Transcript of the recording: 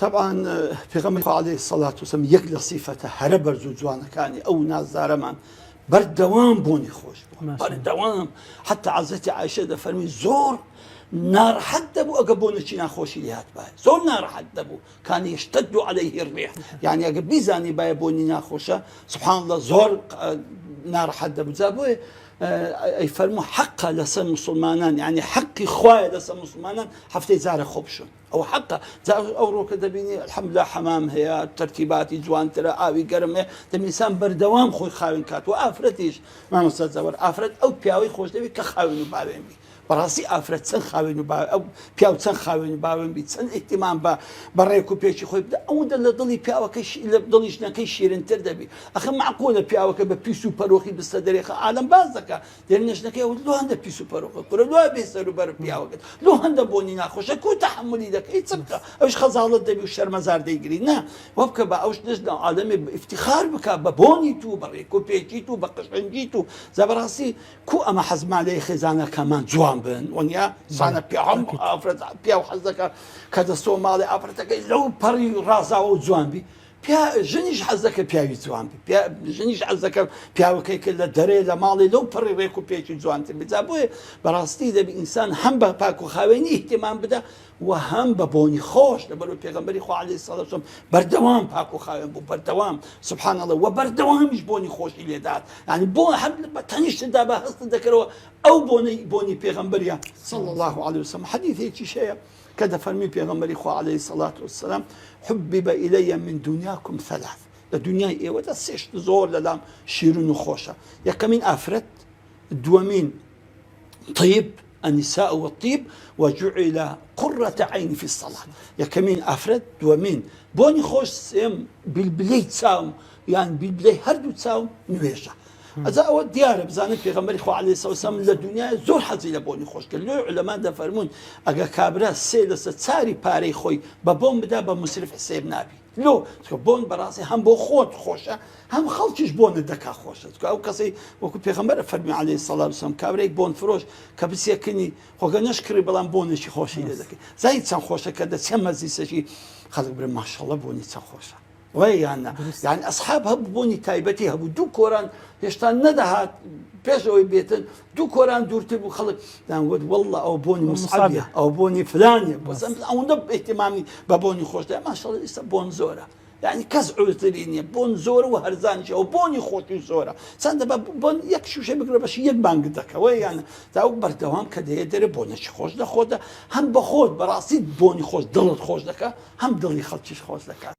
طبعا پێغەمبەر عليه الصلاة والسلام یەک لە سیفەتە هەرە بەرز و جوانەکانی ئەو نازدارەمان بەردەوام بۆنی خۆش بووە، بەردەوام حتا حەزرەتی عایشە دەفەرمی زۆر ناڕەحەت دەبوو ئەگە بۆنێکی ناخۆشی لێ هات بایە، زۆر ناڕەحەت دەبوو، کان یەشتەد عەلەیه الرێح، یعنی ئەگە بیزانی بایە بۆنی ناخۆشە سوبحان الله زۆر ناڕەحەت دەبوو. جا بۆیە ئەی فەرموو حەقە لەسەر مسلمانان، یعنی حەقی خوایە لەسەر مسلمانان هەفتەی جارە خۆ بشۆن، ئەو حەقە. ئەو ڕۆکە دەبینی الحەمدولله حەمام هەیە، تەرتیباتی جوانترە، ئاوی گەرم هەیە، دەبینی ئینسان بەردەوام خۆی خاوێن کات. و ئافرەتیش مامۆستا جەوەر ئافرەت ئەو پیاوەی خۆش دەوێت کە خاوێن و باوێن بی. بەڕاستی ئافرەت چەند خاوێن و ئەو پیاو چەند خاوێن و باوێن بی، چەند ئیحتیمام بە ڕێک و پێچی خۆی بدە، ئەوەندە لە دڵی پیاوەکەی لە دڵی ژنەکەی شیرینتر دەبی. ئەخە معقولە پیاوەکە بە پیس و پەرۆخی بستە دەرێ، عالەم باز دەکات دێرینە ژنەکەی ئەوە لۆ هەندە پیس و پەرۆخە کورە لۆ بێ سەر و بەر پیاوەکەت، لۆ هەندە بۆنی ناخۆشە کو تەحملی دەکەی چ بکە، ئەوش خەزاڵت دەبی و شەرمەزار دەیگری. نا وە بکە بە ئەوش نەش لە عالەمێ افتیخار بکە بە بۆنی تو، بە ڕێک و پێچیت و بە قەشەنجیت و. زەبەڕاستی کو ئەمە حەزمالەی خێزانەکەمان جوان بن وەنیا زانە پیاوەم ئافرەت پیاو حەز دەکات کە دەستەوە ماڵی ئافرەتەکەی لەو پەڕی ڕازاوە و جوان بی. ژنیش حەز دەکە پیاوی جوان بی، ژنیش حەز دەکە پیاوەکەی کە لە دەرێ لە ماڵی لەو پەڕی ڕێک و پێچی جوانتر بی. جا بۆیە بەڕاستی دەبی ئینسان هەم بە پاک و خاوێنی ئیحتیمام بدە و هەم بە بۆنی خۆش. لەبەرەوەی پێغەمبەری خوا عەلەیهی سەڵات وسەلام بەردەوام پاک و خاوێن بوو، بەردەوام سوبحان الله، و بەردەوامیش بۆنی خۆشی لێدات. یعنی بۆ هەر بە تەنیشتدا بە هەستت دەکەرەوە ئەو بۆنی پێغەمبەریە صلی الله علیه وسلم. حەدیثێکیش هەیە کە دەفەرمی پێغەمبەری خوا عەلەیهی سەڵات وسەلام حبب إلي من دنياكم ثلاث، لدنياي إيوة سيشت زور للام شيرون وخوشة. يكمين أفرت دوامين طيب النساء والطيب وجعل قرة عين في الصلاة. يكمين أفرت دوامين بوني خوش سيم بالبلي تساوم، يعني بالبلي هردو تساوم نويشة. ئەجا ئەوە دیارە بزانێت پێغەمبەری خوا عەلەیهی سەڵات وسەلام لە دنیای زۆر حەزی لە بۆنی خۆش کرد. لێ عولەما دەفەرمون ئەگە کابرا سێ لەسەر چاری پارەی خۆی بە بۆن بدا بە مسرف حسێب نابی. لۆ بۆن بەڕاستی هەم بۆ خۆت خۆشە هەم خەڵکیش بۆنت دەکا خۆشە. ئەو کەسەی وەکو پێغەمبەر فەرمی عەلەیهی سەڵات وسەلام کابرایەک بۆن فرۆش کە بچێکنی خۆگە نەشکری بەڵام بۆنێکی خۆشی لێ دەکەی. زای چەند خۆشە کە دەچێ مەزیسەشی خەڵک برێ ماشەڵڵە بۆنی چەند خۆشە. ويانا يعني أصحاب هبوني تايبتي هبو دو كوران يشتان ندهات بيشوي بيتن دو كوران دورتبو خلق نقول والله أو بوني مصعبية أو بوني فلانية بس أو نب اهتمامي ببوني خوش ما شاء الله لسه بون زورة يعني كز عذريني بون زورة وهرزانش أو بوني خوتي زورة سند بون يكشو شيء بقرب بس يجبان قدك ويانا تاو بردوام كده يدري بونش خوش ده خوده هم بخود براسي بوني خوش دلت خوش دكا هم دلي خلتش خوش دكا.